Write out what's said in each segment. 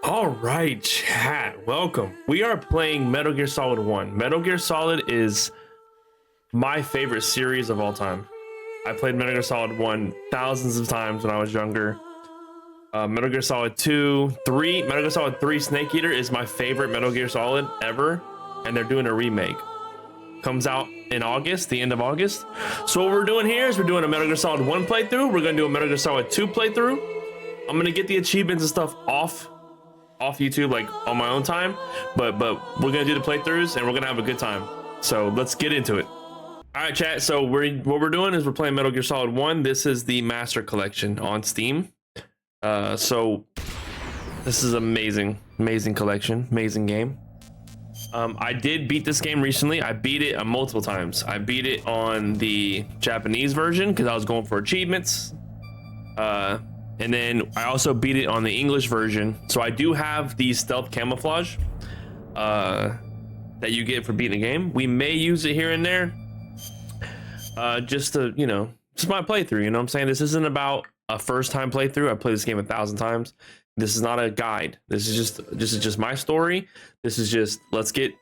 All right, chat, welcome. We are playing Metal Gear Solid 1. Metal Gear Solid is my favorite series of all time. I played Metal Gear Solid 1 thousands of times when I was younger. Metal Gear Solid 2, 3, Metal Gear Solid 3 Snake Eater is my favorite Metal Gear Solid ever, and they're doing a remake. Comes out in August, the end of August. So what we're doing here is we're doing a Metal Gear Solid 1 playthrough. We're gonna do a Metal Gear Solid 2 playthrough. I'm gonna get the achievements and stuff off YouTube, like on my own time, but we're gonna do the playthroughs and we're gonna have a good time. So let's get into it. All right, chat. So what we're doing is we're playing Metal Gear Solid 1. This is the Master Collection on Steam. So this is amazing collection, amazing game. I did beat this game recently. I beat it multiple times. I beat it on the Japanese version because I was going for achievements. And then I also beat it on the English version. So I do have the stealth camouflage that you get for beating the game. We may use it here and there. Just to, you know, just my playthrough, you know what I'm saying? This isn't about a first time playthrough. I played this game 1,000 times. This is not a guide. This is just my story. This is just let's get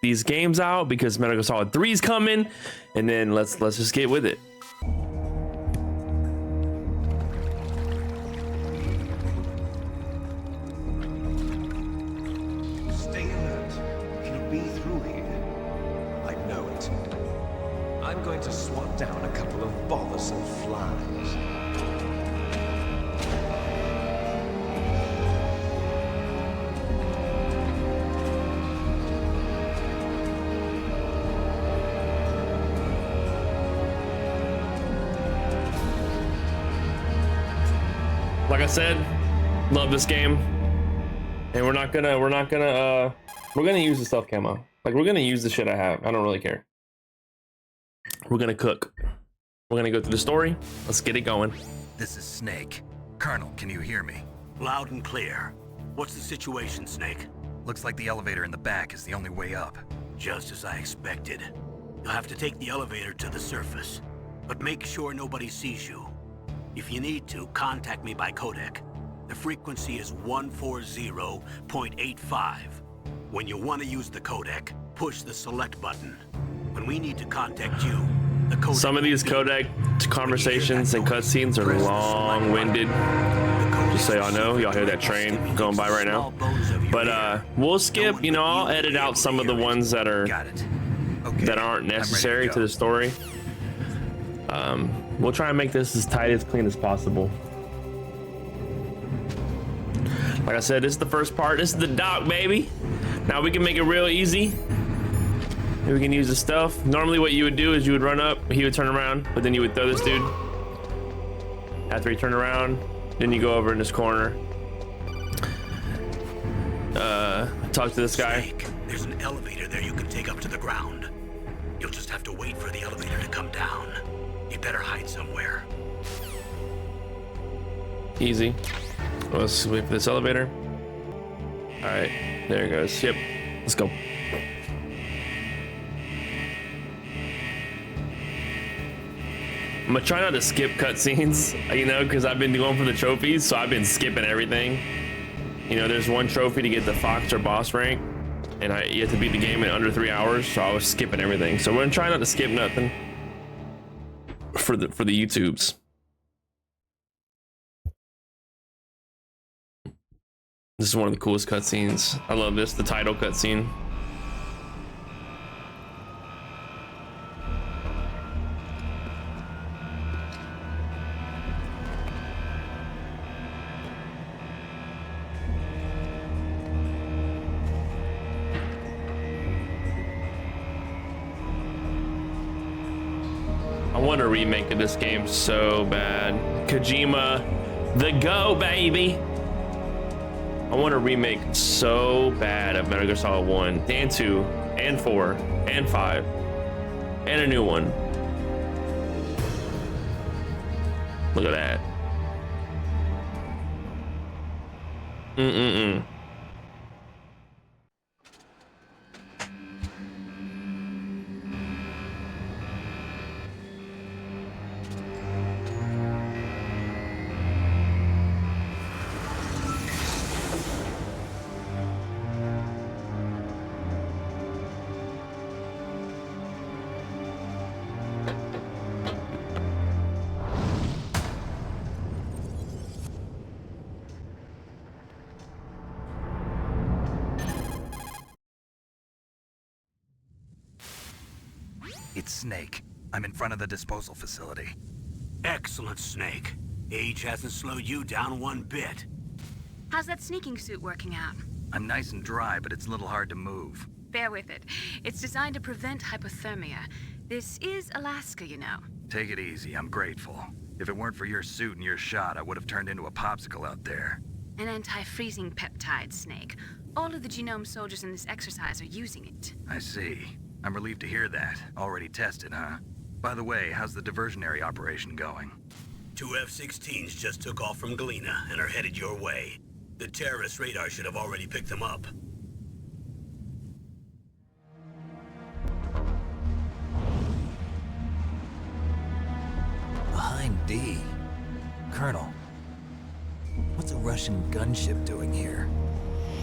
these games out because Metal Gear Solid 3 is coming, and then let's just get with it. Stay alert. He'll be through here. I know it. I'm going to swat down a couple of bothersome flies. Like I said, love this game, and we're gonna use the stealth camo. Like, we're gonna use the shit I have. I don't really care. We're gonna cook. We're gonna go through the story. Let's get it going. This is Snake. Colonel, can you hear me? Loud and clear. What's the situation, Snake? Looks like the elevator in the back is the only way up. Just as I expected. You'll have to take the elevator to the surface, but make sure nobody sees you. If you need to, contact me by Codec. The frequency is 140.85. When you want to use the Codec, push the select button. When we need to contact you, the codec. Some of these Codec conversations and cutscenes are long-winded. Just so y'all know, y'all hear that train going by right now. But we'll skip. You know, I'll edit out some of the ones that are that aren't necessary to the story. We'll try and make this as tight, as clean as possible. Like I said, this is the first part. This is the dock, baby. Now we can make it real easy. We can use the stuff. Normally what you would do is you would run up, he would turn around, but then you would throw this dude. After he turned around, then you go over in this corner. Talk to this guy. Snake, there's an elevator there you can take up to the ground. You'll just have to wait for the elevator to come down. You better hide somewhere. Easy. Let's wait for this elevator. All right, there it goes. Yep, let's go. I'm gonna try not to skip cutscenes, you know, because I've been going for the trophies, so I've been skipping everything. You know, there's one trophy to get the Fox or boss rank, and you have to beat the game in under 3 hours, so I was skipping everything. So we're gonna try not to skip nothing for the YouTubes. This is one of the coolest cutscenes. I love this, the title cutscene. I want a remake of this game so bad. Kojima, the go, baby. I want a remake so bad of Metal Gear Solid 1 and 2 and 4 and 5 and a new one. Look at that. It's Snake. I'm in front of the disposal facility. Excellent, Snake. Age hasn't slowed you down one bit. How's that sneaking suit working out? I'm nice and dry, but it's a little hard to move. Bear with it. It's designed to prevent hypothermia. This is Alaska, you know. Take it easy, I'm grateful. If it weren't for your suit and your shot, I would have turned into a popsicle out there. An anti-freezing peptide, Snake. All of the genome soldiers in this exercise are using it. I see. I'm relieved to hear that. Already tested, huh? By the way, how's the diversionary operation going? 2 F-16s just took off from Galena and are headed your way. The terrorist radar should have already picked them up. Behind D. Colonel, what's a Russian gunship doing here?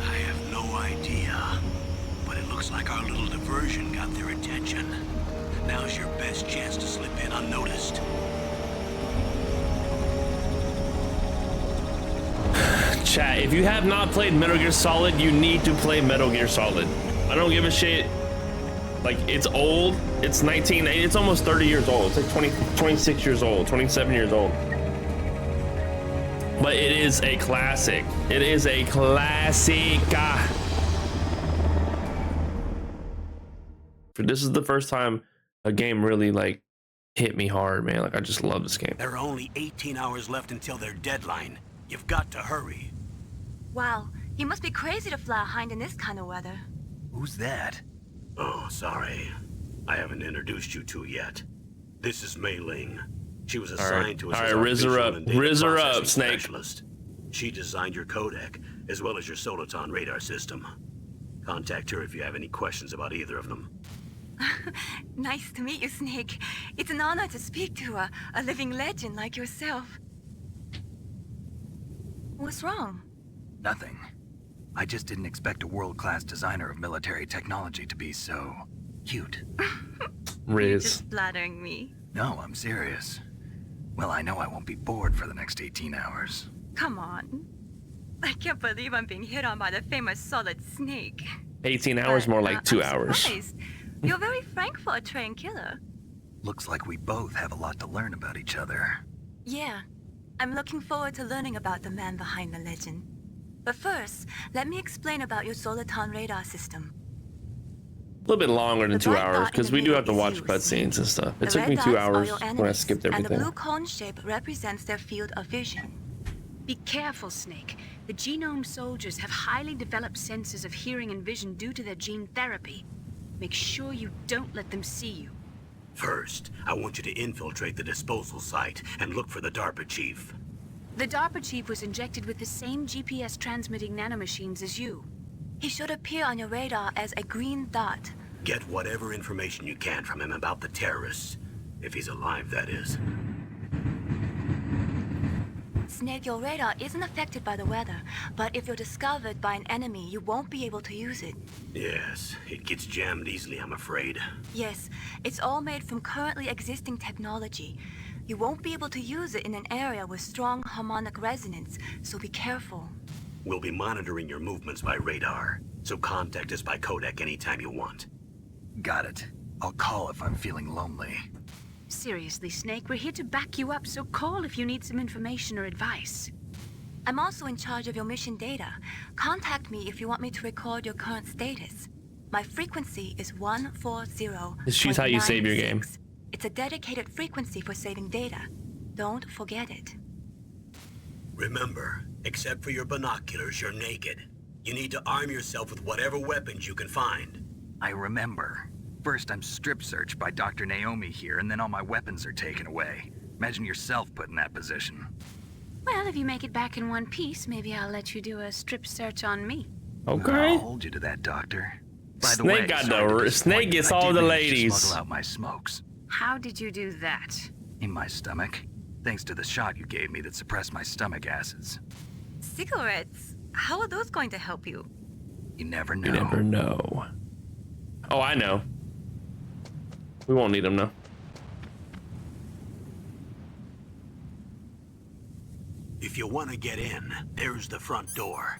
I have no idea, but it looks like our little diversion got their attention. Now's your best chance to slip in unnoticed. Chat, if you have not played Metal Gear Solid, you need to play Metal Gear Solid. I don't give a shit. Like, it's old. It's it's almost 30 years old. It's like 26 years old, 27 years old. But it is a classic. It is a classic. This is the first time a game really like hit me hard, man. Like, I just love this game. There are only 18 hours left until their deadline. You've got to hurry. Wow, you must be crazy to fly a hind in this kind of weather. Who's that? Oh, sorry. I haven't introduced you to yet. This is Mei Ling. She was assigned to us as our Riz her visual up. and data Riz her up, processing Snake. specialist. She designed your codec, as well as your Soliton radar system. Contact her if you have any questions about either of them. Nice to meet you, Snake. It's an honor to speak to a living legend like yourself. What's wrong? Nothing. I just didn't expect a world-class designer of military technology to be so cute. You're Riz. just flattering me. No, I'm serious. Well, I know I won't be bored for the next 18 hours. Come on. I can't believe I'm being hit on by the famous Solid Snake. 18 hours, more like 2 I'm hours. surprised. You're very frank for a trained killer. Looks like we both have a lot to learn about each other. Yeah. I'm looking forward to learning about the man behind the legend. But first, let me explain about your Soliton radar system. A little bit longer than The 2 black hours dot in because the we do middle have to is watch you, cutscenes and stuff. It The took red me 2 dots are hours your when I enemies, skipped and the everything. blue cone shape represents their field of vision. Be careful, Snake. The genome soldiers have highly developed senses of hearing and vision due to their gene therapy. Make sure you don't let them see you. First, I want you to infiltrate the disposal site and look for the DARPA Chief. The DARPA Chief was injected with the same GPS transmitting nanomachines as you. He should appear on your radar as a green dot. Get whatever information you can from him about the terrorists. If he's alive, that is. Snake, your radar isn't affected by the weather, but if you're discovered by an enemy, you won't be able to use it. Yes, it gets jammed easily, I'm afraid. Yes, it's all made from currently existing technology. You won't be able to use it in an area with strong harmonic resonance, so be careful. We'll be monitoring your movements by radar, so contact us by codec anytime you want. Got it. I'll call if I'm feeling lonely. Seriously, Snake, we're here to back you up, so call if you need some information or advice. I'm also in charge of your mission data. Contact me if you want me to record your current status. My frequency is 140. She's how you save your game. It's a dedicated frequency for saving data. Don't forget it. Remember, except for your binoculars, you're naked. You need to arm yourself with whatever weapons you can find. I remember. First, I'm strip searched by Dr. Naomi here, and then all my weapons are taken away. Imagine yourself put in that position. Well, if you make it back in one piece, maybe I'll let you do a strip search on me. Okay. I'll hold you to that, Doctor. By the Snake way, got sorry to the disappoint Snake you, gets but I all did the manage to ladies. smuggle out my smokes. How did you do that? In my stomach. Thanks to the shot you gave me that suppressed my stomach acids. Cigarettes? How are those going to help you? You never know. You never know. Oh, I know. We won't need them now. If you want to get in, there's the front door.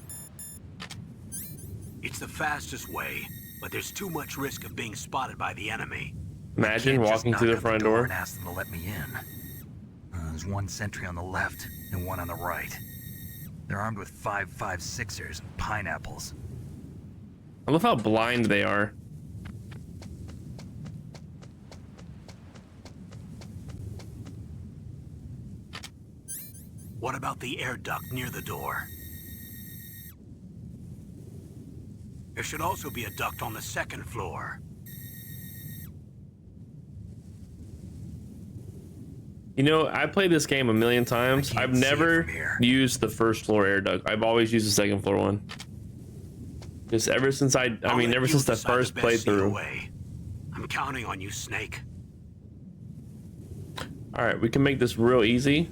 It's the fastest way, but there's too much risk of being spotted by the enemy. Imagine Can't just walking knock through the on front door. and ask them to let me in. There's one sentry on the left and one on the right. They're armed with 5.56ers and pineapples. I love how blind they are. What about the air duct near the door? There should also be a duct on the second floor. You know, I played this game a million times. I can't I've see it never from here. used the first floor air duct. I've always used the second floor one. Just ever since I'll let ever you since the decide first best either playthrough. way. I'm counting on you, Snake. All right, we can make this real easy.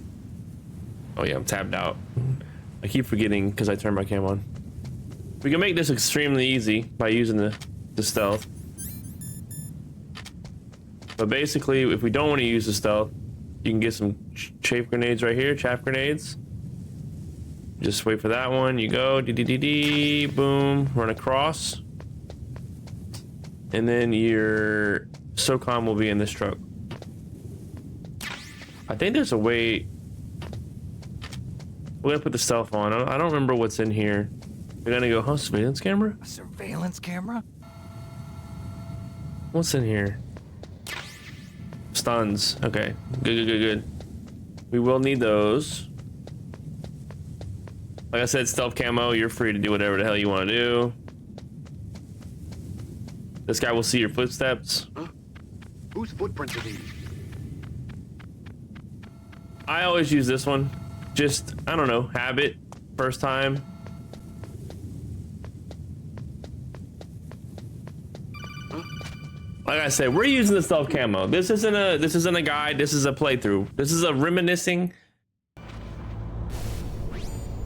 Oh yeah, I'm tabbed out. I keep forgetting because I turned my cam on. We can make this extremely easy by using the stealth. But basically, if we don't want to use the stealth, you can get some chaff grenades right here, chaff grenades. Just wait for that one. You go, dee, boom, run across. And then your SOCOM will be in this truck. I think there's a way. We're gonna put the stealth on. I don't remember what's in here. We're gonna go, huh, surveillance camera? A surveillance camera? What's in here? Stuns. Okay, good. We will need those. Like I said, stealth camo, you're free to do whatever the hell you want to do. This guy will see your footsteps. Huh? Whose footprints are these? I always use this one. Just, I don't know, habit, first time. Like I said, we're using the stealth camo. This isn't a guide, this is a playthrough. This is a reminiscing.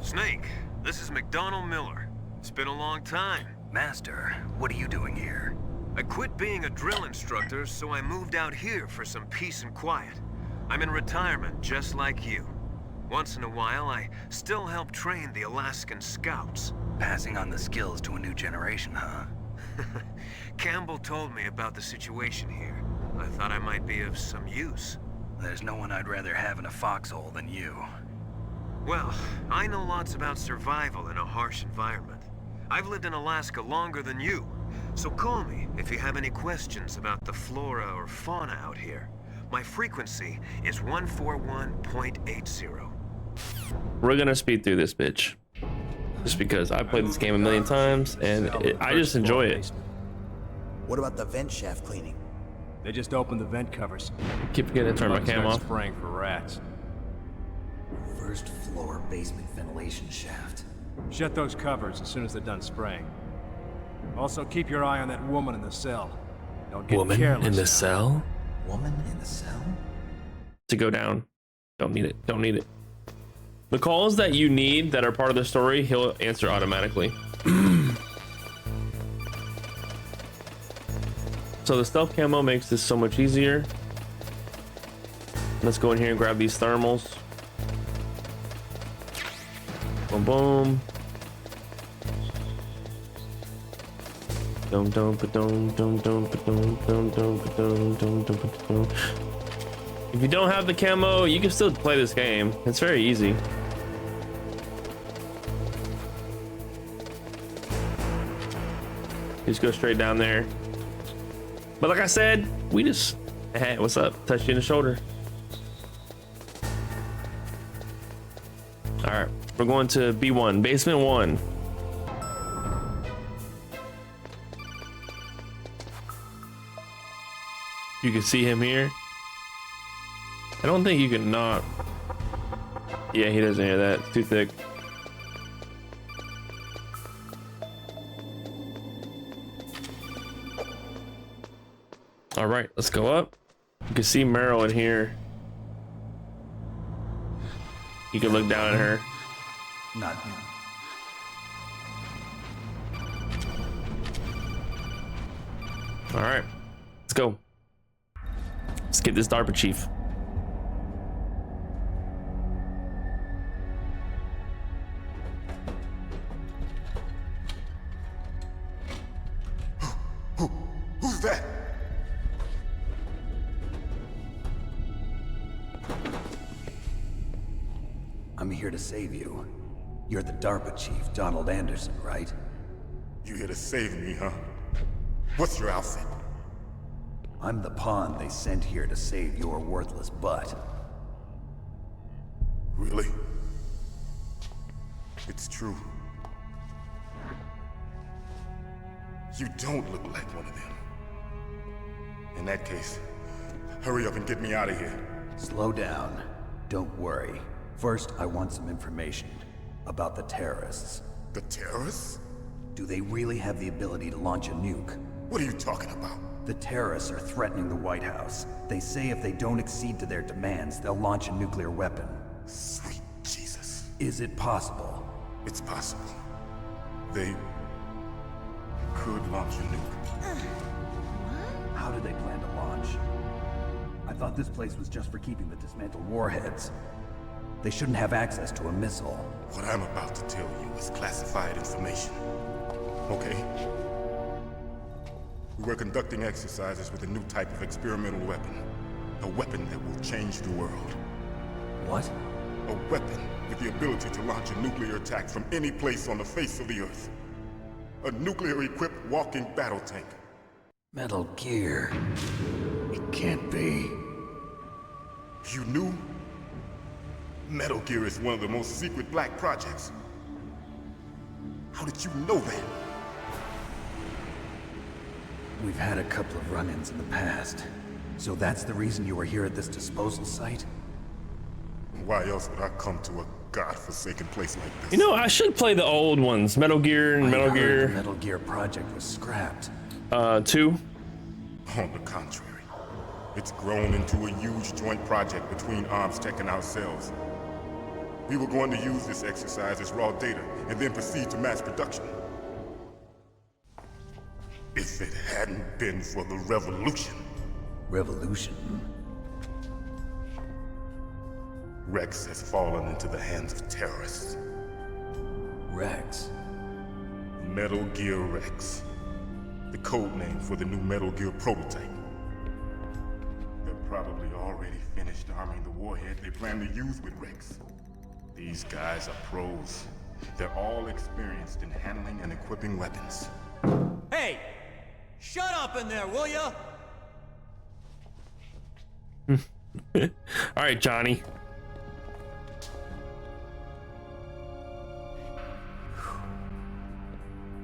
Snake, this is McDonald Miller. It's been a long time. Master, what are you doing here? I quit being a drill instructor, so I moved out here for some peace and quiet. I'm in retirement, just like you. Once in a while, I still help train the Alaskan scouts. Passing on the skills to a new generation, huh? Campbell told me about the situation here. I thought I might be of some use. There's no one I'd rather have in a foxhole than you. Well, I know lots about survival in a harsh environment. I've lived in Alaska longer than you, so call me if you have any questions about the flora or fauna out here. My frequency is 141.80. We're gonna speed through this bitch. Just because I played this game a million times and I just enjoy it. What about the vent shaft cleaning? They just opened the vent covers. Keep forgetting to turn my Must cam start off. spraying for rats. First floor basement ventilation shaft. Shut those covers as soon as they're done spraying. Also, keep your eye on that woman in the cell. Don't get careless now. cell? Woman in the cell? To go down. Don't need it. Don't need it. The calls that you need that are part of the story, he'll answer automatically. So the stealth camo makes this so much easier. Let's go in here and grab these thermals. Boom, boom. Dum dum ba dum dum dum ba dum dum dum ba dum dum dum ba dum. If you don't have the camo, you can still play this game. It's very easy. Just go straight down there. But like I said, we just, hey, what's up? Touch you in the shoulder. All right, we're going to B1, basement 1. You can see him here. I don't think you can not. Yeah, he doesn't hear that. It's too thick. All right, let's go up. You can see Meryl in here. You can look down at her. Not him. All right, let's go. Let's get this DARPA Chief. Who's that? here to save you. You're the DARPA Chief, Donald Anderson, right? You here to save me, huh? What's your outfit? I'm the pawn they sent here to save your worthless butt. Really? It's true. You don't look like one of them. In that case, hurry up and get me out of here. Slow down. Don't worry. First, I want some information about the terrorists. The terrorists? Do they really have the ability to launch a nuke? What are you talking about? The terrorists are threatening the White House. They say if they don't accede to their demands, they'll launch a nuclear weapon. Sweet Jesus. Is it possible? It's possible. They could launch a nuke. How do they plan to launch? I thought this place was just for keeping the dismantled warheads. They shouldn't have access to a missile. What I'm about to tell you is classified information. Okay? We were conducting exercises with a new type of experimental weapon. A weapon that will change the world. What? A weapon with the ability to launch a nuclear attack from any place on the face of the Earth. A nuclear-equipped walking battle tank. Metal Gear. It can't be. You knew? Metal Gear is one of the most secret black projects. How did you know that? We've had a couple of run-ins in the past. So that's the reason you were here at this disposal site? Why else would I come to a godforsaken place like this? You know, I should play the old ones, Metal Gear and Metal Gear. The Metal Gear project was scrapped. 2. On the contrary, it's grown into a huge joint project between ArmsTech and ourselves. We were going to use this exercise as raw data and then proceed to mass production. If it hadn't been for the revolution. Revolution? Rex has fallen into the hands of terrorists. Rex? Metal Gear Rex. The code name for the new Metal Gear prototype. They're probably already finished arming the warhead they plan to use with Rex. These guys are pros. They're all experienced in handling and equipping weapons. Hey! Shut up in there, will ya? All right, Johnny.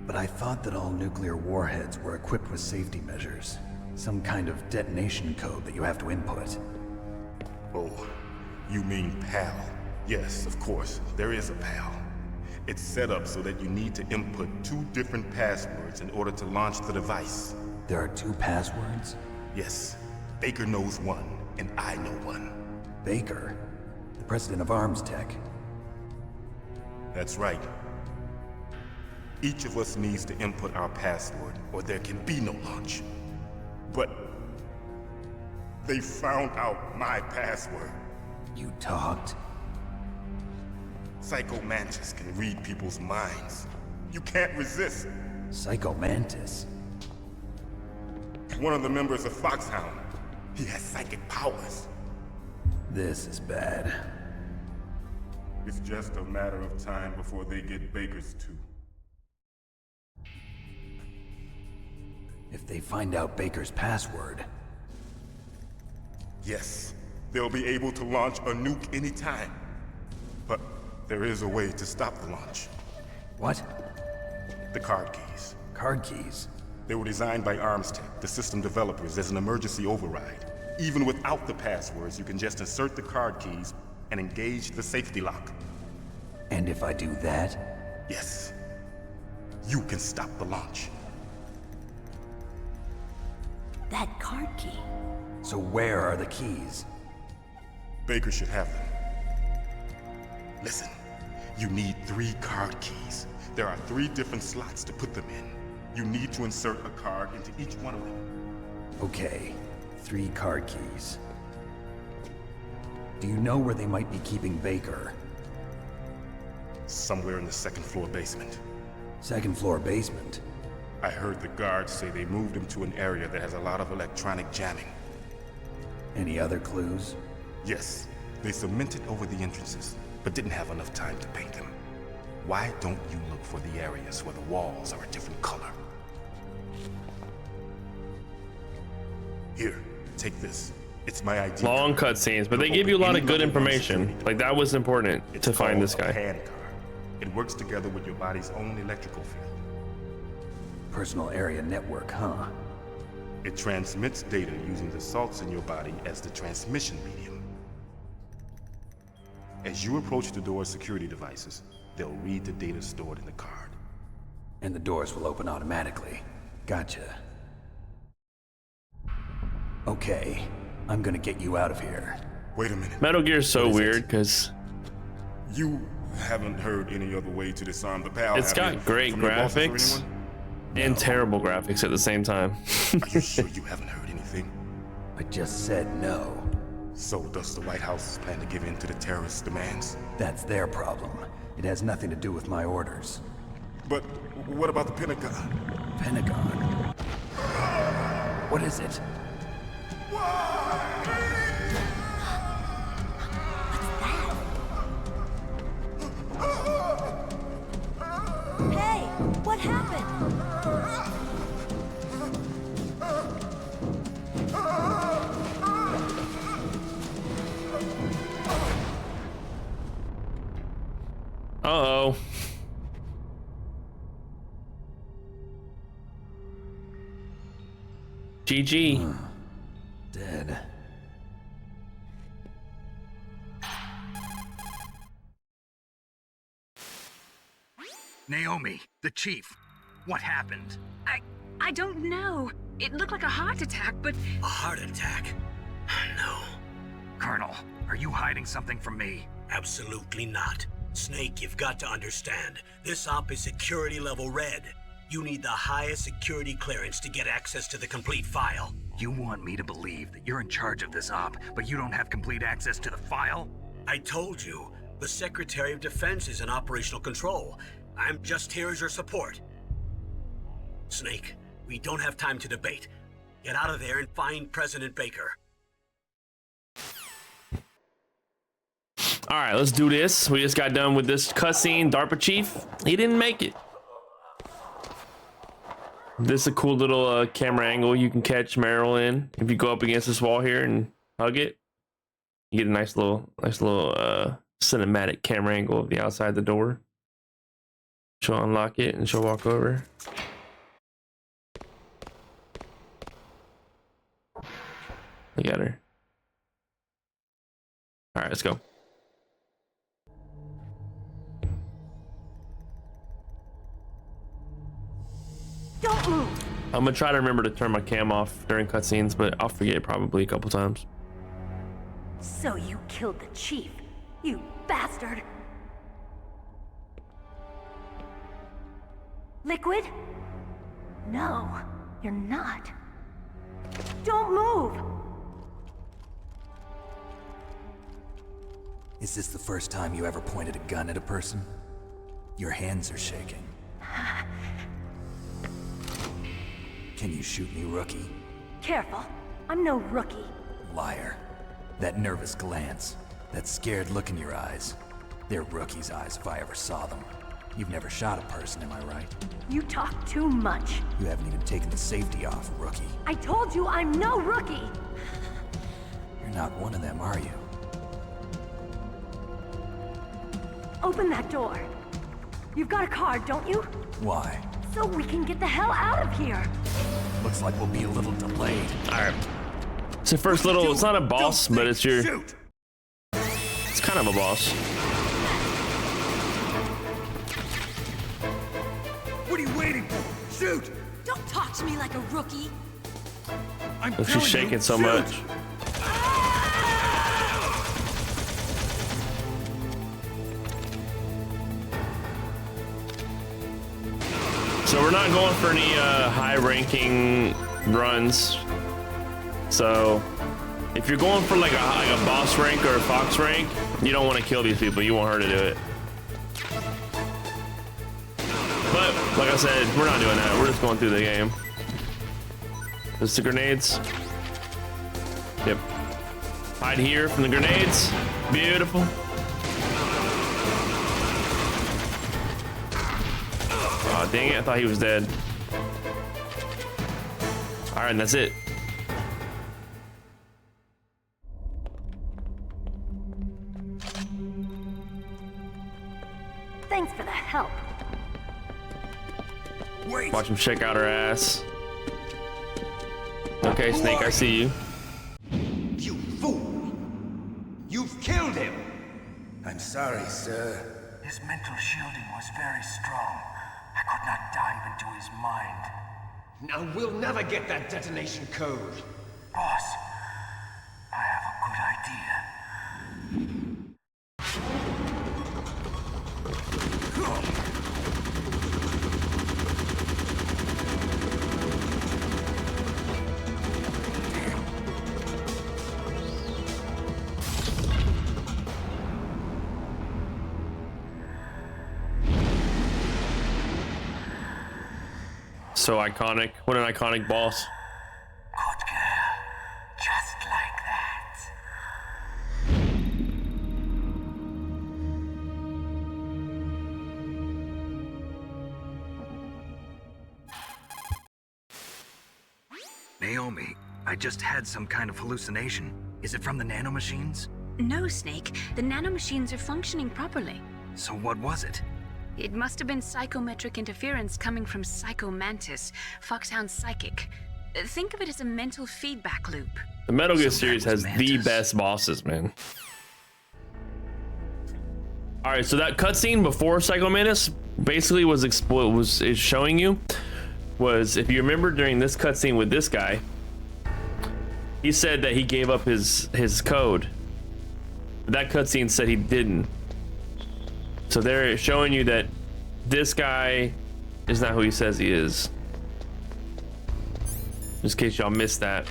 But I thought that all nuclear warheads were equipped with safety measures. Some kind of detonation code that you have to input. Oh, you mean PAL? Yes, of course, there is a PAL. It's set up so that you need to input 2 different passwords in order to launch the device. There are 2 passwords? Yes, Baker knows one, and I know one. Baker? The president of ArmsTech? That's right. Each of us needs to input our password, or there can be no launch. But they found out my password. You talked? Psycho Mantis can read people's minds. You can't resist. Psycho Mantis? One of the members of Foxhound. He has psychic powers. This is bad. It's just a matter of time before they get Baker's too. If they find out Baker's password... Yes, they'll be able to launch a nuke anytime. But there is a way to stop the launch. What? The card keys. Card keys? They were designed by ArmsTech, the system developers, as an emergency override. Even without the passwords, you can just insert the card keys and engage the safety lock. And if I do that? Yes. You can stop the launch. That card key. So where are the keys? Baker should have them. Listen, you need 3 card keys. There are 3 different slots to put them in. You need to insert a card into each one of them. Okay, 3 card keys. Do you know where they might be keeping Baker? Somewhere in the 2nd floor basement. 2nd floor basement? I heard the guards say they moved him to an area that has a lot of electronic jamming. Any other clues? Yes, they cemented over the entrances. but didn't have enough time to paint them. Why don't you look for the areas where the walls are a different color? Here, take this. It's my ID. Long cutscenes, but they give you a lot of good information. Like that was important to find this guy. Hand card. It works together with your body's own electrical field. Personal area network, huh? It transmits data using the salts in your body as the transmission medium. As you approach the door's security devices, they'll read the data stored in the card. And the doors will open automatically. Gotcha. Okay, I'm gonna get you out of here. Wait a minute. Metal Gear is so weird because you haven't heard any other way to disarm the PAL. It's got great graphics and terrible graphics at the same time. Are you sure you haven't heard anything? I just said no. So does the White House plan to give in to the terrorists' demands? That's their problem. It has nothing to do with my orders. But what about the Pentagon? Pentagon? What is it? Hey, what happened? Uh-oh. GG. Dead. Naomi, the chief. What happened? I don't know. It looked like a heart attack, but... A heart attack? No. Colonel, are you hiding something from me? Absolutely not. Snake, you've got to understand. This op is security level red. You need the highest security clearance to get access to the complete file. You want me to believe that you're in charge of this op, but you don't have complete access to the file? I told you, the Secretary of Defense is in operational control. I'm just here as your support. Snake, we don't have time to debate. Get out of there and find President Baker. All right, let's do this. We just got done with this cutscene. DARPA Chief, he didn't make it. This is a cool little camera angle you can catch Meryl in. If you go up against this wall here and hug it, you get a nice little cinematic camera angle of the outside the door. She'll unlock it and she'll walk over. Look at her. All right, let's go. Don't move! I'm gonna try to remember to turn my cam off during cutscenes, but I'll forget probably a couple times. So you killed the chief, you bastard! Liquid? No, you're not. Don't move! Is this the first time you ever pointed a gun at a person? Your hands are shaking. Can you shoot me, rookie? Careful, I'm no rookie. Liar. That nervous glance, that scared look in your eyes. They're rookie's eyes if I ever saw them. You've never shot a person, am I right? You talk too much. You haven't even taken the safety off, rookie. I told you I'm no rookie! You're not one of them, are you? Open that door. You've got a card, don't you? Why? So we can get the hell out of here. Looks like we'll be a little delayed. All right. It's your first little, it's not a boss, but it's your, it's kind of a boss. What are you waiting for? Shoot! Don't talk to me like a rookie. If she's shaking so much. So we're not going for any high-ranking runs. So if you're going for like a boss rank or a fox rank, you don't want to kill these people. You want her to do it. But like I said, we're not doing that. We're just going through the game. There's the grenades. Yep. Hide here from the grenades. Beautiful. dang it, I thought he was dead. All right, and that's it. Thanks for the help. Wait! Watch him shake out her ass. Okay, Snake, I see you. You fool! You've killed him! I'm sorry, sir. His mental shielding was very strong. I could not dive into his mind. Now we'll never get that detonation code. Boss, I have a good idea. So iconic. What an iconic boss. Good girl. Just like that. Naomi, I just had some kind of hallucination. Is it from the nanomachines? No, Snake. The nanomachines are functioning properly. So what was it? It must have been psychometric interference coming from Psycho Mantis, Foxhound's psychic. Think of it as a mental feedback loop. The Metal Gear So series that was has the Mantis. best bosses, man. All right, so that cutscene before Psycho Mantis basically is showing you was, if you remember during this cutscene with this guy, he said that he gave up his code. But that cutscene said he didn't. So they're showing you that this guy is not who he says he is. Just in case y'all missed that.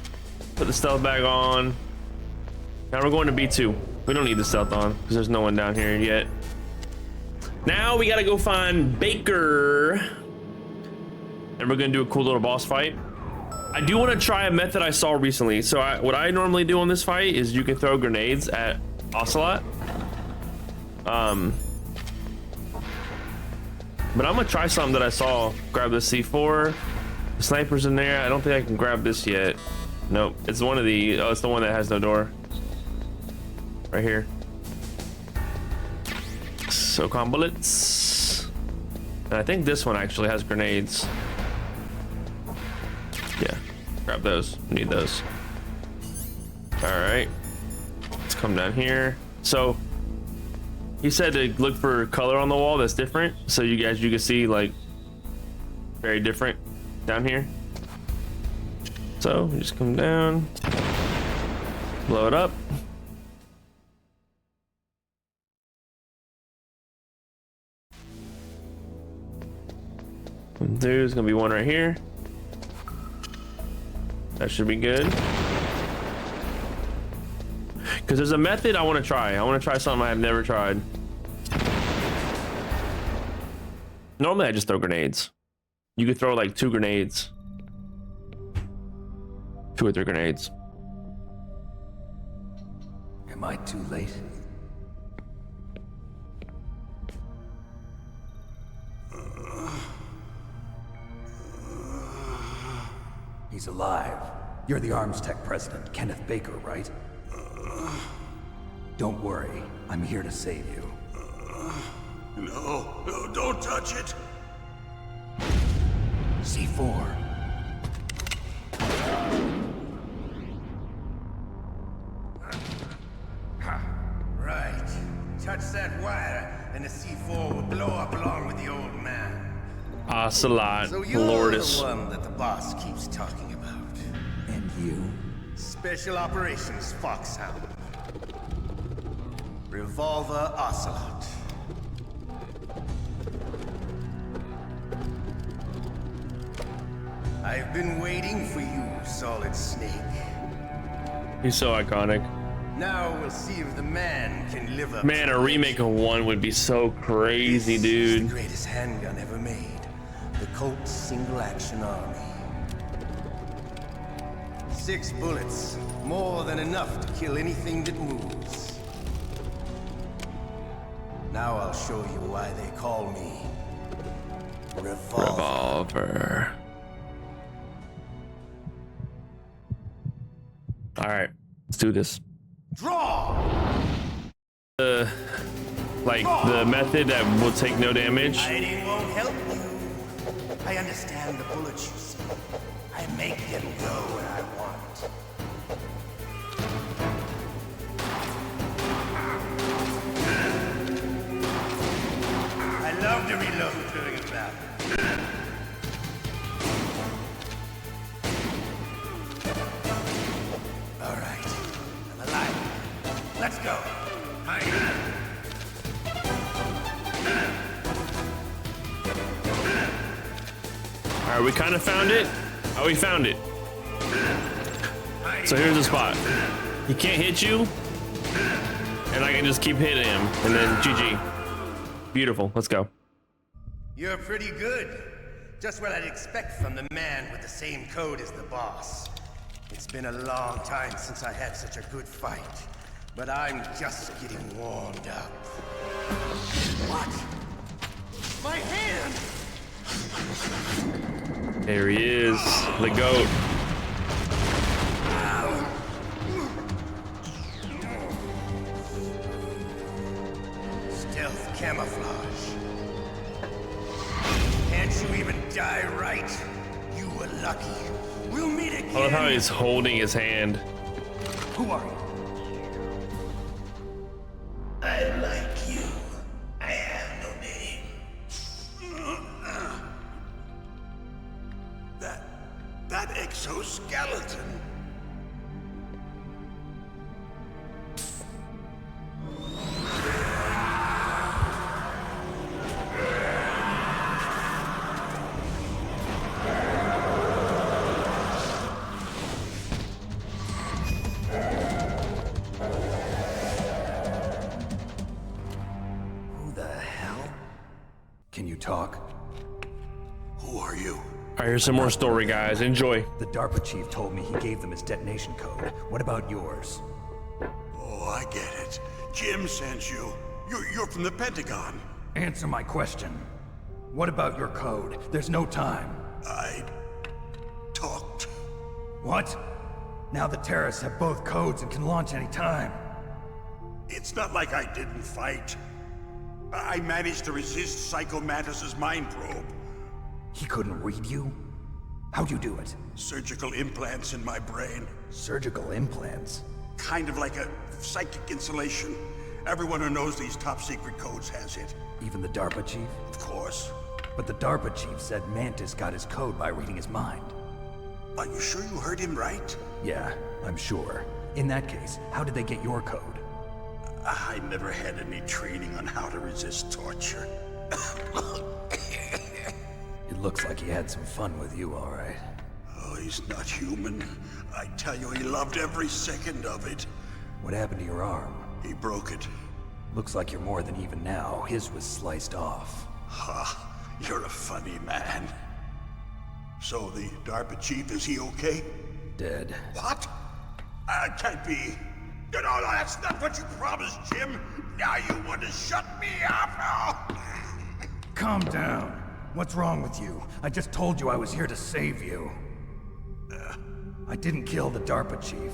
Put the stealth bag on. Now we're going to B2. We don't need the stealth on because there's no one down here yet. Now we gotta go find Baker. And we're gonna do a cool little boss fight. I do want to try a method I saw recently. So what I normally do on this fight is you can throw grenades at Ocelot. But I'm gonna try something that I saw. Grab the C4. The sniper's in there. I don't think I can grab this yet. Nope. It's one of the. Oh, it's the one that has no door. Right here. SOCOM bullets. And I think this one actually has grenades. Yeah. Grab those. Need those. All right. Let's come down here. So. He said to look for color on the wall that's different, so you can see like very different down here. So we just come down, blow it up. There's gonna be one right here. That should be good. Because there's a method I want to try. I want to try something I've never tried. Normally I just throw grenades. You could throw like 2 grenades. 2 or 3 grenades. Am I too late? He's alive. You're the ArmsTech president, Kenneth Baker, right? Don't worry, I'm here to save you. No, don't touch it. C4. Right. Touch that wire, and the C4 will blow up along with the old man. Ocelot, So you're Lourdes. the one that the boss keeps talking about. And you? Special Operations Foxhound. Revolver Ocelot. I've been waiting for you, Solid Snake. He's so iconic. Now we'll see if the man can live up. Man, a remake of 1 would be so crazy, This is dude. the greatest handgun ever made. The Colt's Single Action Army. 6 bullets, more than enough to kill anything that moves. Now I'll show you why they call me Revolver. All right, let's do this. Draw. Like the method that will take no damage. Hiding won't help you. I understand the bullets you see. I make them go where I want. I love to reload during a battle. All right, I'm alive. Let's go. All right, we kind of found it. Oh, we found it. So here's the spot. He can't hit you, and I can just keep hitting him, and then GG. Beautiful. Let's go. You're pretty good. Just what I'd expect from the man with the same code as the boss. It's been a long time since I had such a good fight, but I'm just getting warmed up. What? My hand! There he is, the goat. Stealth camouflage. Can't you even die right? You were lucky. We'll meet again. I love how he's holding his hand. Who are you? I like you. I have no name. That exoskeleton. Who the hell? Can you talk? Who are you? All right, here's some more story, guys. Enjoy. The DARPA Chief told me he gave them his detonation code. What about yours? Oh, I get it. Jim sent you. You're from the Pentagon. Answer my question. What about your code? There's no time. I talked. What? Now the terrorists have both codes and can launch any time. It's not like I didn't fight. I managed to resist Psycho Mantis's mind probe. He couldn't read you? How'd you do it? Surgical implants in my brain. Surgical implants? Kind of like a psychic insulation. Everyone who knows these top secret codes has it. Even the DARPA Chief? Of course. But the DARPA Chief said Mantis got his code by reading his mind. Are you sure you heard him right? Yeah, I'm sure. In that case, how did they get your code? I never had any training on how to resist torture. It looks like he had some fun with you, all right. Oh, he's not human. I tell you, he loved every second of it. What happened to your arm? He broke it. Looks like you're more than even now. His was sliced off. Ha, you're a funny man. So the DARPA Chief, is he okay? Dead. What? Can't be. No, that's not what you promised, Jim. Now you want to shut me up? Calm down. What's wrong with you? I just told you I was here to save you. I didn't kill the DARPA Chief.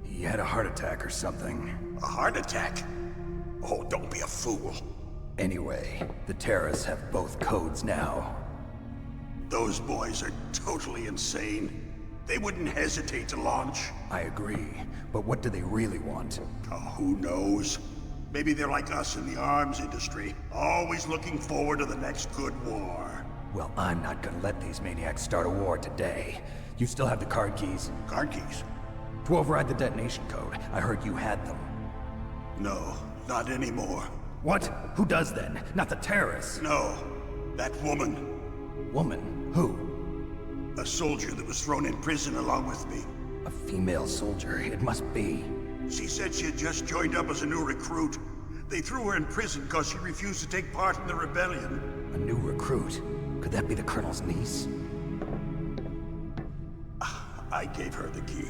He had a heart attack or something. A heart attack? Oh, don't be a fool. Anyway, the terrorists have both codes now. Those boys are totally insane. They wouldn't hesitate to launch. I agree, but what do they really want? Oh, who knows? Maybe they're like us in the arms industry, always looking forward to the next good war. Well, I'm not gonna let these maniacs start a war today. You still have the card keys? Card keys? To override the detonation code. I heard you had them. No, not anymore. What? Who does then? Not the terrorists? No, that woman. Woman? Who? A soldier that was thrown in prison along with me. A female soldier, it must be. She said she had just joined up as a new recruit. They threw her in prison because she refused to take part in the rebellion. A new recruit? Could that be the Colonel's niece? I gave her the key.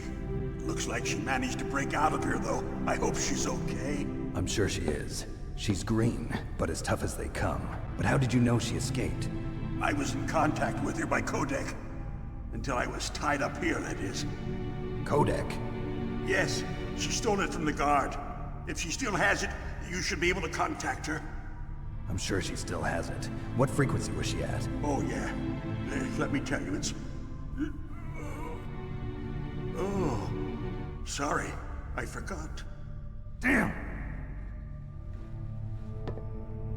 Looks like she managed to break out of here, though. I hope she's okay. I'm sure she is. She's green, but as tough as they come. But how did you know she escaped? I was in contact with her by Codec. Until I was tied up here, that is. Codec? Yes, she stole it from the guard. If she still has it, you should be able to contact her. I'm sure she still has it. What frequency was she at? Oh, yeah. Let me tell you, it's... Oh, sorry. I forgot. Damn!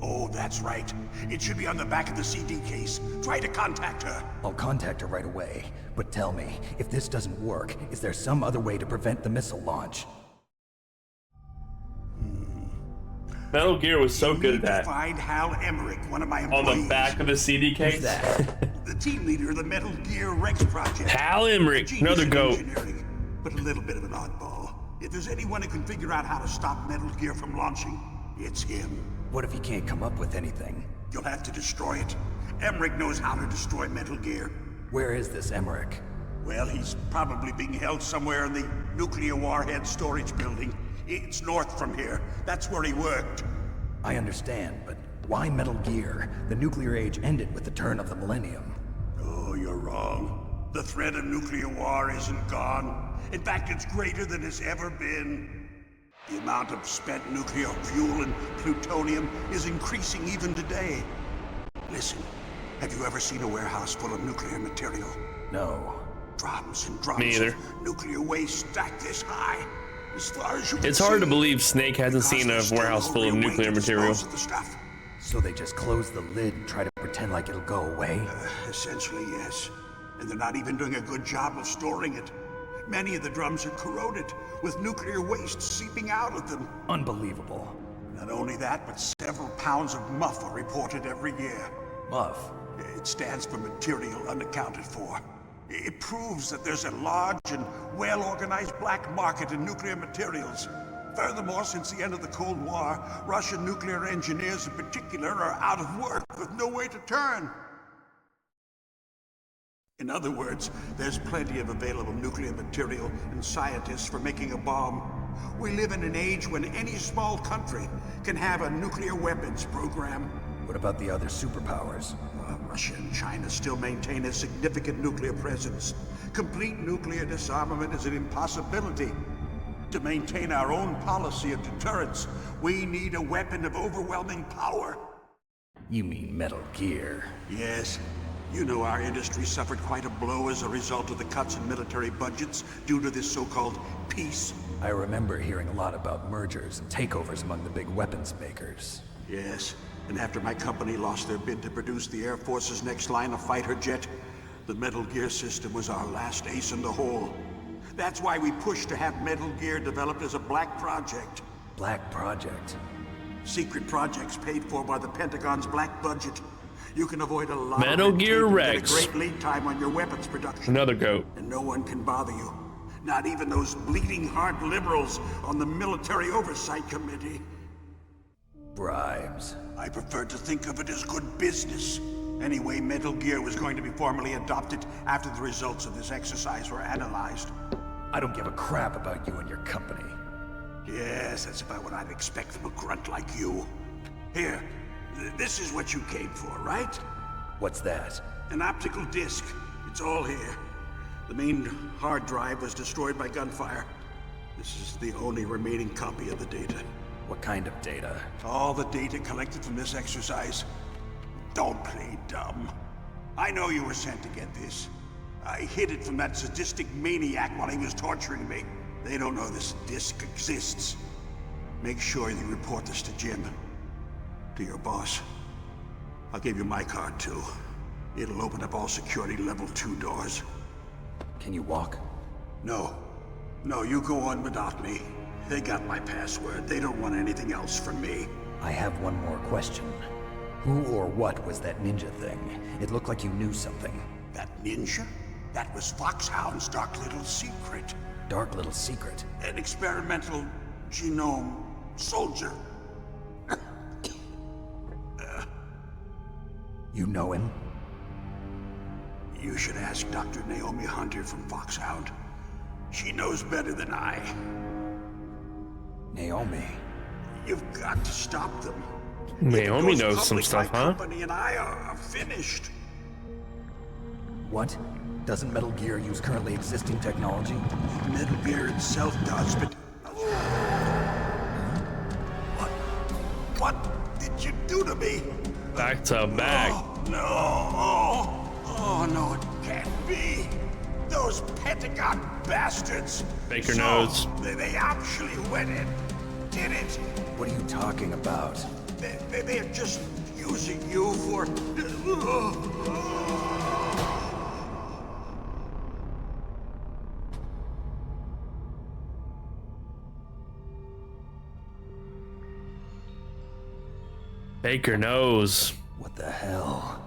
Oh, that's right. It should be on the back of the CD case. Try to contact her. I'll contact her right away. But tell me, if this doesn't work, is there some other way to prevent the missile launch? Metal Gear was so good at that. Find Hal Emmerich, one of my On employees. the back of the CD case. Who's that? The team leader of the Metal Gear Rex project. Hal Emmerich, another goat. But a little bit of an oddball. If there's anyone who can figure out how to stop Metal Gear from launching, it's him. What if he can't come up with anything? You'll have to destroy it. Emmerich knows how to destroy Metal Gear. Where is this Emmerich? Well, he's probably being held somewhere in the nuclear warhead storage building. It's north from here. That's where he worked. I understand, but why Metal Gear? The nuclear age ended with the turn of the millennium. Oh, you're wrong. The threat of nuclear war isn't gone. In fact, it's greater than it's ever been. The amount of spent nuclear fuel and plutonium is increasing even today. Listen, have you ever seen a warehouse full of nuclear material? No. Drums and drums Me either. of nuclear waste stacked this high. As far as you can It's hard to see, believe Snake hasn't seen a warehouse full of nuclear material. So they just close the lid and try to pretend like it'll go away? Essentially, yes. And they're not even doing a good job of storing it. Many of the drums are corroded, with nuclear waste seeping out of them. Unbelievable. Not only that, but several pounds of MUF are reported every year. MUF? It stands for material unaccounted for. It proves that there's a large and well-organized black market in nuclear materials. Furthermore, since the end of the Cold War, Russian nuclear engineers in particular are out of work with no way to turn. In other words, there's plenty of available nuclear material and scientists for making a bomb. We live in an age when any small country can have a nuclear weapons program. What about the other superpowers? Russia and China still maintain a significant nuclear presence. Complete nuclear disarmament is an impossibility. To maintain our own policy of deterrence, we need a weapon of overwhelming power. You mean Metal Gear? Yes. You know our industry suffered quite a blow as a result of the cuts in military budgets due to this so-called peace. I remember hearing a lot about mergers and takeovers among the big weapons makers. Yes, and after my company lost their bid to produce the Air Force's next line of fighter jet, the Metal Gear system was our last ace in the hole. That's why we pushed to have Metal Gear developed as a black project. Black project? Secret projects paid for by the Pentagon's black budget. You can avoid a lot Metal of Gear Rex. Get a great lead time on your weapons production. Another goat. And no one can bother you. Not even those bleeding heart liberals on the Military Oversight Committee. Bribes. I prefer to think of it as good business. Anyway, Metal Gear was going to be formally adopted after the results of this exercise were analyzed. I don't give a crap about you and your company. Yes, that's about what I'd expect from a grunt like you. Here, this is what you came for, right? What's that? An optical disc. It's all here. The main hard drive was destroyed by gunfire. This is the only remaining copy of the data. What kind of data? All the data collected from this exercise. Don't play dumb. I know you were sent to get this. I hid it from that sadistic maniac while he was torturing me. They don't know this disc exists. Make sure you report this to Jim. To your boss. I'll give you my card too. It'll open up all security level 2 doors. Can you walk? No. No, you go on without me. They got my password. They don't want anything else from me. I have one more question. Who or what was that ninja thing? It looked like you knew something. That ninja? That was Foxhound's dark little secret. Dark little secret? An experimental genome soldier. You know him? You should ask Dr. Naomi Hunter from Foxhound. She knows better than I. Naomi? You've got to stop them. Naomi knows some stuff, huh? Company and I are finished. What? Doesn't Metal Gear use currently existing technology? Metal Gear itself does, but... What did you do to me? Back to back. Oh, no, it can't be. Those Pentagon bastards. Baker knows. They actually went and did it. What are you talking about? They're just using you for... Baker knows. What the hell?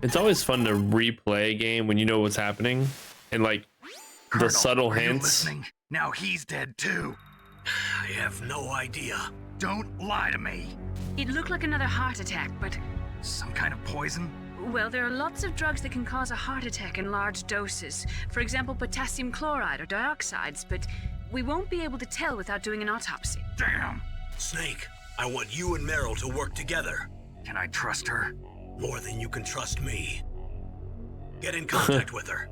It's always fun to replay a game when you know what's happening and like Colonel, the subtle are you hints. listening? Now he's dead too. I have no idea. Don't lie to me. It looked like another heart attack, but... Some kind of poison? Well, there are lots of drugs that can cause a heart attack in large doses. For example, potassium chloride or dioxides, but we won't be able to tell without doing an autopsy. Damn. Snake, I want you and Meryl to work together. Can I trust her? More than you can trust me. Get in contact with her.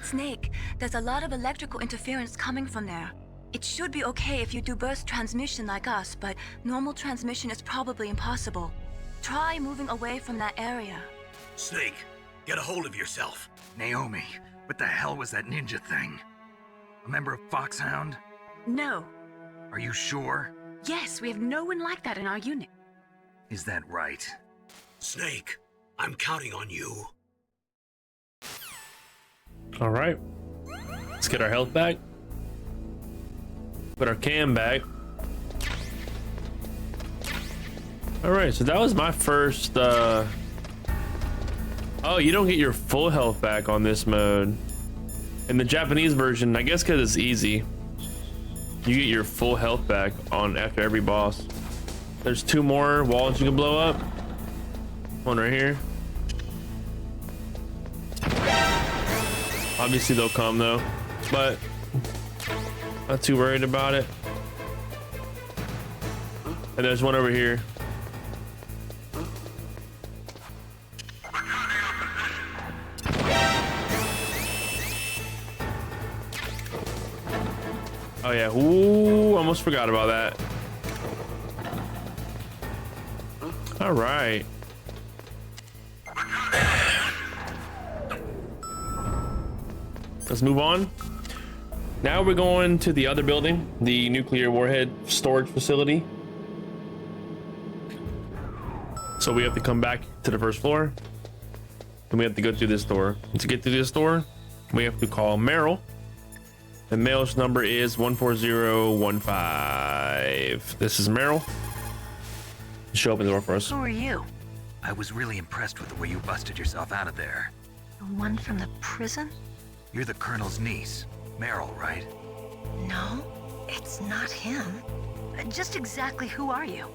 Snake, there's a lot of electrical interference coming from there. It should be okay if you do burst transmission like us, but normal transmission is probably impossible. Try moving away from that area. Snake, get a hold of yourself. Naomi, what the hell was that ninja thing? A member of Foxhound? No. Are you sure? Yes, we have no one like that in our unit. Is that right? Snake, I'm counting on you. All right, let's get our health back. Put our cam back. All right, so that was my first. Oh, you don't get your full health back on this mode. In the Japanese version, I guess because it's easy, you get your full health back on after every boss. There's 2 more walls you can blow up. One right here. Obviously they'll come though, but not too worried about it. And there's one over here. Oh yeah, ooh, almost forgot about that. All right. Let's move on. Now we're going to the other building, the nuclear warhead storage facility. So we have to come back to the first floor. And we have to go through this door. And to get through this door, we have to call Meryl. The Meryl's number is 14015. This is Meryl. She'll open the door for us. Who are you? I was really impressed with the way you busted yourself out of there. The one from the prison? You're the Colonel's niece, Meryl, right? No, it's not him. Just exactly who are you?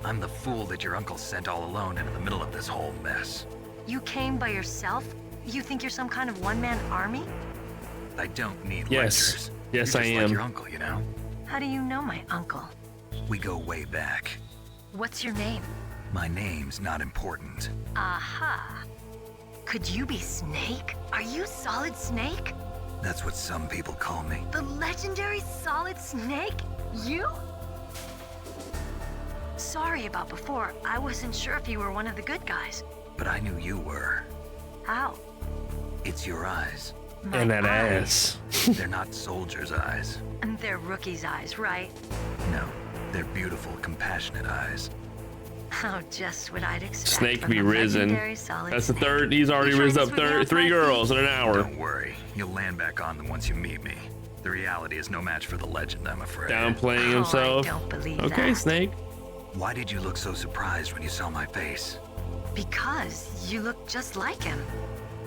I'm the fool that your uncle sent all alone into the middle of this whole mess. You came by yourself? You think you're some kind of one-man army? I don't need Yes. lectures. Yes, You're I just am. like your uncle, you know? How do you know my uncle? We go way back. What's your name? My name's not important. Aha. Could you be Snake? Are you Solid Snake? That's what some people call me. The legendary Solid Snake? You? Sorry about before. I wasn't sure if you were one of the good guys. But I knew you were. How? It's your eyes. My And that eyes. ass. They're not soldiers' eyes. And they're rookie's eyes, right? No, they're beautiful, compassionate eyes. Oh, just what I'd expect. Snake from be the risen. legendary Solid That's the Snake. third. He's already You trying rizzed to up swing me off 3 my girls in an hour. Don't worry, you'll land back on them once you meet me. The reality is no match for the legend, I'm afraid. Downplaying Oh, himself. I don't believe Okay, that. Snake. Why did you look so surprised when you saw my face? Because you look just like him.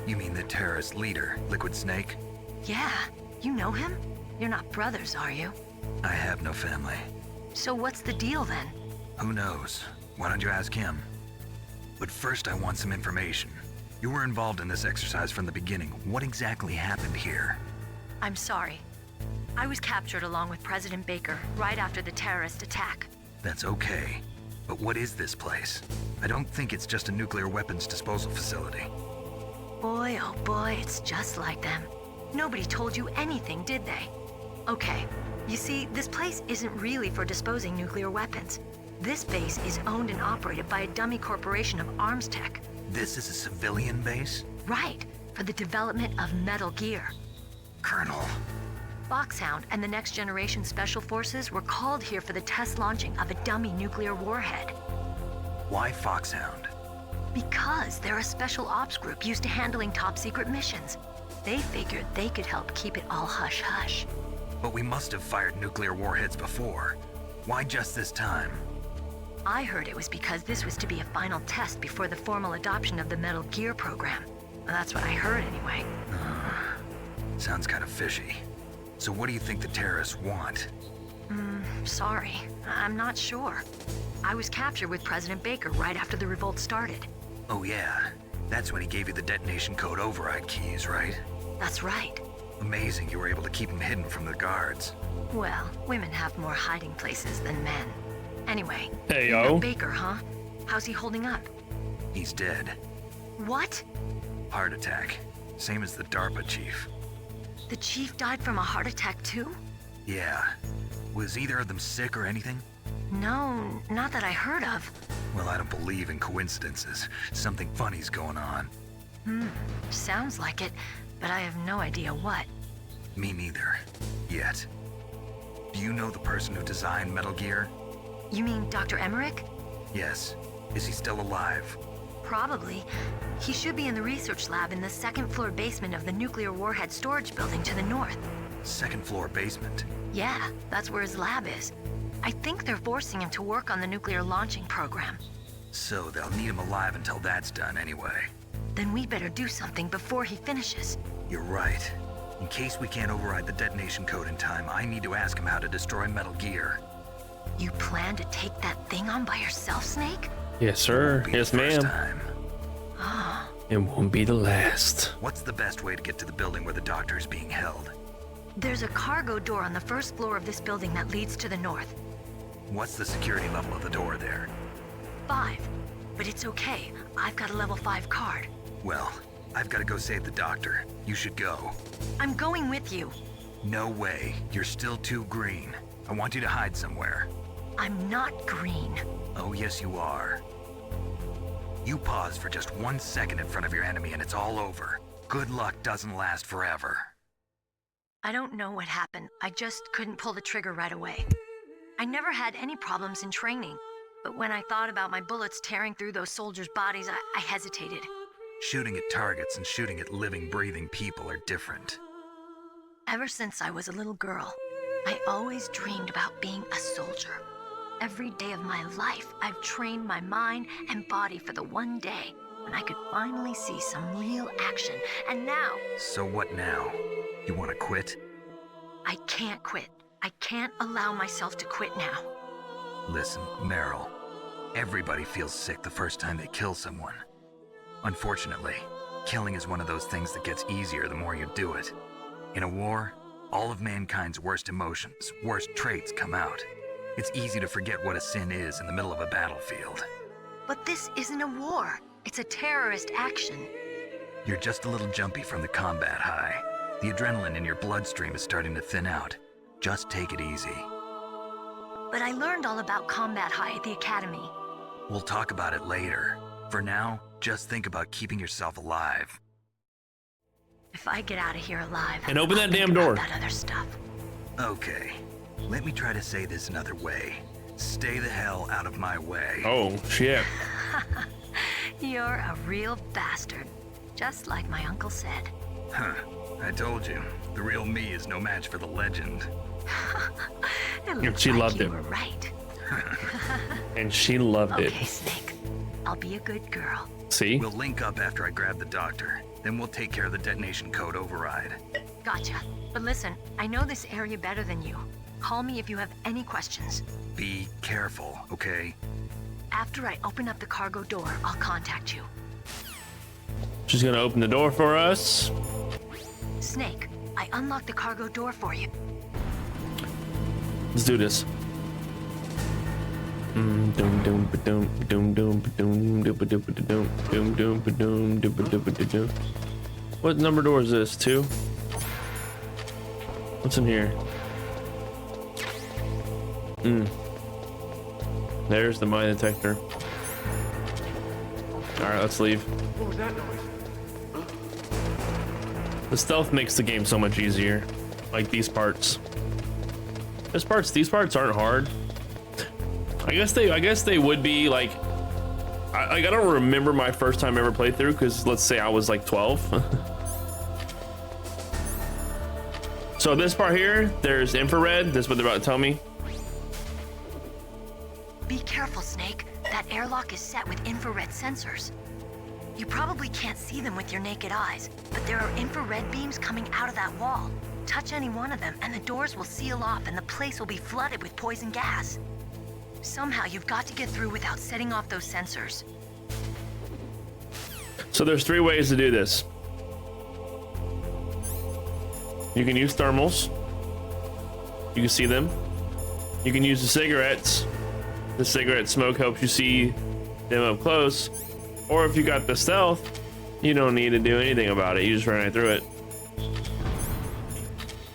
You mean the terrorist leader, Liquid Snake? Yeah, you know him? You're not brothers, are you? I have no family. So what's the deal then? Who knows? Why don't you ask him? But first I want some information. You were involved in this exercise from the beginning. What exactly happened here? I'm sorry. I was captured along with President Baker right after the terrorist attack. That's okay. But what is this place? I don't think it's just a nuclear weapons disposal facility. Boy, oh boy, it's just like them. Nobody told you anything, did they? Okay, you see, this place isn't really for disposing nuclear weapons. This base is owned and operated by a dummy corporation of ArmsTech. This is a civilian base? Right, for the development of Metal Gear. Colonel. Foxhound and the Next Generation Special Forces were called here for the test launching of a dummy nuclear warhead. Why Foxhound? Because they're a special ops group used to handling top secret missions. They figured they could help keep it all hush-hush. But we must have fired nuclear warheads before. Why just this time? I heard it was because this was to be a final test before the formal adoption of the Metal Gear program. That's what I heard anyway. Sounds kind of fishy. So what do you think the terrorists want? Sorry. I'm not sure. I was captured with President Baker right after the revolt started. Oh yeah, that's when he gave you the detonation code override keys, right? That's right. Amazing you were able to keep him hidden from the guards. Well, women have more hiding places than men. Anyway, hey, you know yo. Baker, huh? How's he holding up? He's dead. What? Heart attack. Same as the DARPA chief. The chief died from a heart attack too? Yeah. Was either of them sick or anything? No, not that I heard of. Well, I don't believe in coincidences. Something funny's going on. Sounds like it, but I have no idea what. Me neither. Yet. Do you know the person who designed Metal Gear? You mean Dr. Emmerich? Yes. Is he still alive? Probably. He should be in the research lab in the second floor basement of the nuclear warhead storage building to the north. Second floor basement? Yeah, that's where his lab is. I think they're forcing him to work on the nuclear launching program. So they'll need him alive until that's done anyway. Then we better do something before he finishes. You're right. In case we can't override the detonation code in time, I need to ask him how to destroy Metal Gear. You plan to take that thing on by yourself, Snake? Yes, sir. Yes, ma'am. It won't be the last. What's the best way to get to the building where the doctor is being held? There's a cargo door on the first floor of this building that leads to the north. What's the security level of the door there? 5. But it's okay. I've got a level 5 card. Well, I've got to go save the doctor. You should go. I'm going with you. No way. You're still too green. I want you to hide somewhere. I'm not green. Oh, yes, you are. You pause for just 1 second in front of your enemy and it's all over. Good luck doesn't last forever. I don't know what happened. I just couldn't pull the trigger right away. I never had any problems in training, but when I thought about my bullets tearing through those soldiers' bodies, I hesitated. Shooting at targets and shooting at living, breathing people are different. Ever since I was a little girl, I always dreamed about being a soldier. Every day of my life, I've trained my mind and body for the one day when I could finally see some real action, and now... So what now? You want to quit? I can't quit. I can't allow myself to quit now. Listen, Meryl. Everybody feels sick the first time they kill someone. Unfortunately, killing is one of those things that gets easier the more you do it. In a war, all of mankind's worst emotions, worst traits come out. It's easy to forget what a sin is in the middle of a battlefield. But this isn't a war. It's a terrorist action. You're just a little jumpy from the combat high. The adrenaline in your bloodstream is starting to thin out. Just take it easy. But I learned all about combat high at the academy. We'll talk about it later. For now, just think about keeping yourself alive. If I get out of here alive, and open that damn door. That other stuff. Okay, let me try to say this another way. Stay the hell out of my way. Oh, shit. You're a real bastard, just like my uncle said. Huh, I told you, the real me is no match for the legend. She loved it. You were right. And she loved it. Okay, Snake. I'll be a good girl. See? We'll link up after I grab the doctor. Then we'll take care of the detonation code override. Gotcha. But listen, I know this area better than you. Call me if you have any questions. Be careful, okay? After I open up the cargo door, I'll contact you. She's gonna open the door for us. Snake, I unlocked the cargo door for you. Let's do this. What number door is this? 2? What's in here? There's the mine detector. Alright, let's leave. What was that noise? The stealth makes the game so much easier. Like these parts. These parts aren't hard. I guess they would be like. I don't remember my first time ever played through because let's say I was like 12. So this part here, there's infrared. This is what they're about to tell me. Be careful, Snake. That airlock is set with infrared sensors. You probably can't see them with your naked eyes, but there are infrared beams coming out of that wall. Touch any one of them, and the doors will seal off, and the place will be flooded with poison gas. Somehow, you've got to get through without setting off those sensors. So there's 3 ways to do this. You can use thermals. You can see them. You can use the cigarettes. The cigarette smoke helps you see them up close. Or if you got the stealth, you don't need to do anything about it. You just run right through it.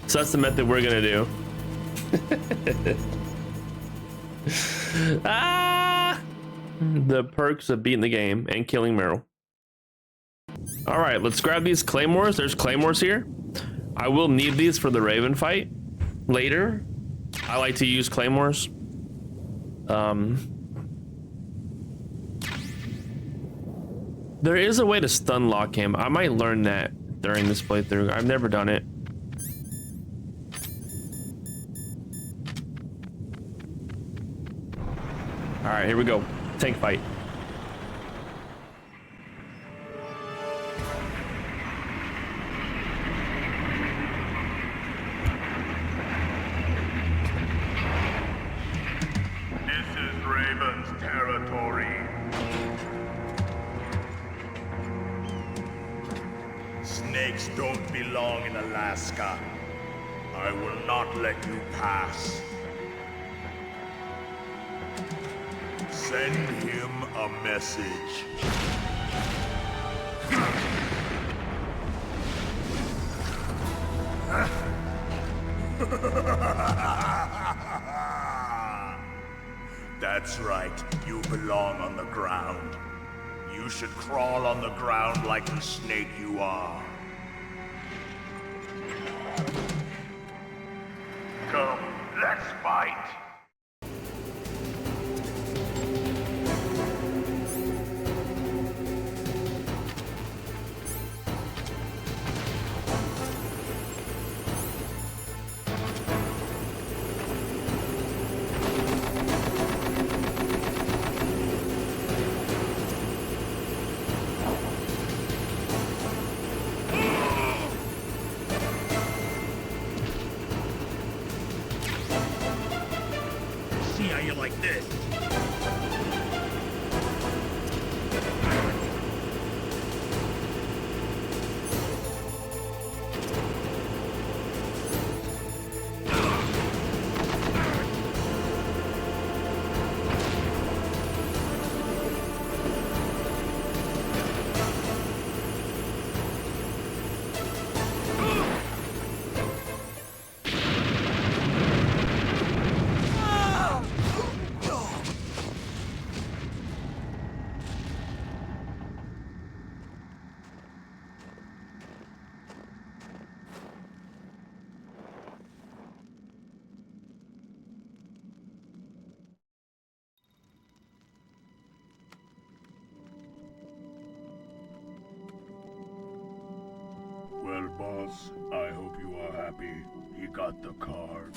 So that's the method we're gonna do. The perks of beating the game and killing Meryl. All right, let's grab these claymores. There's claymores here. I will need these for the Raven fight later. I like to use claymores. There is a way to stun lock him. I might learn that during this playthrough. I've never done it. All right, here we go. Tank fight. This is Raven's territory. Snakes don't belong in Alaska. I will not let you pass. Send him a message. That's right, you belong on the ground. You should crawl on the ground like the snake you are. Come, let's fight. Like this. Well, boss, I hope you are happy. He got the card.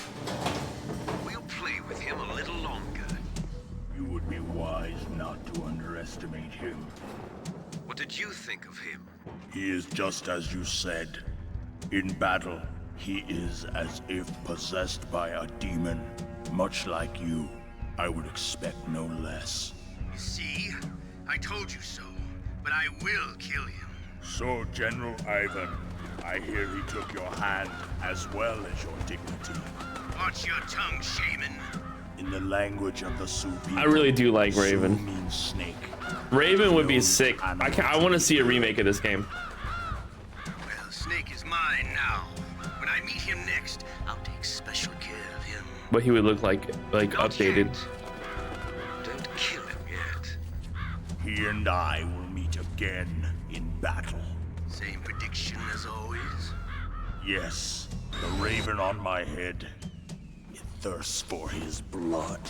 We'll play with him a little longer. You would be wise not to underestimate him. What did you think of him? He is just as you said. In battle, he is as if possessed by a demon. Much like you, I would expect no less. See? I told you so, but I will kill him. So, General Ivan, I hear he took your hand as well as your dignity. Watch your tongue, shaman. In the language of the Sioux people, I really do like Raven. Sioux means snake. Raven would be sick. I want to see a remake of this game. Well, Snake is mine now. When I meet him next, I'll take special care of him. What he would look like updated. Don't kill him yet. He and I will meet again in battle. Same prediction as always? Yes, the raven on my head. It thirsts for his blood.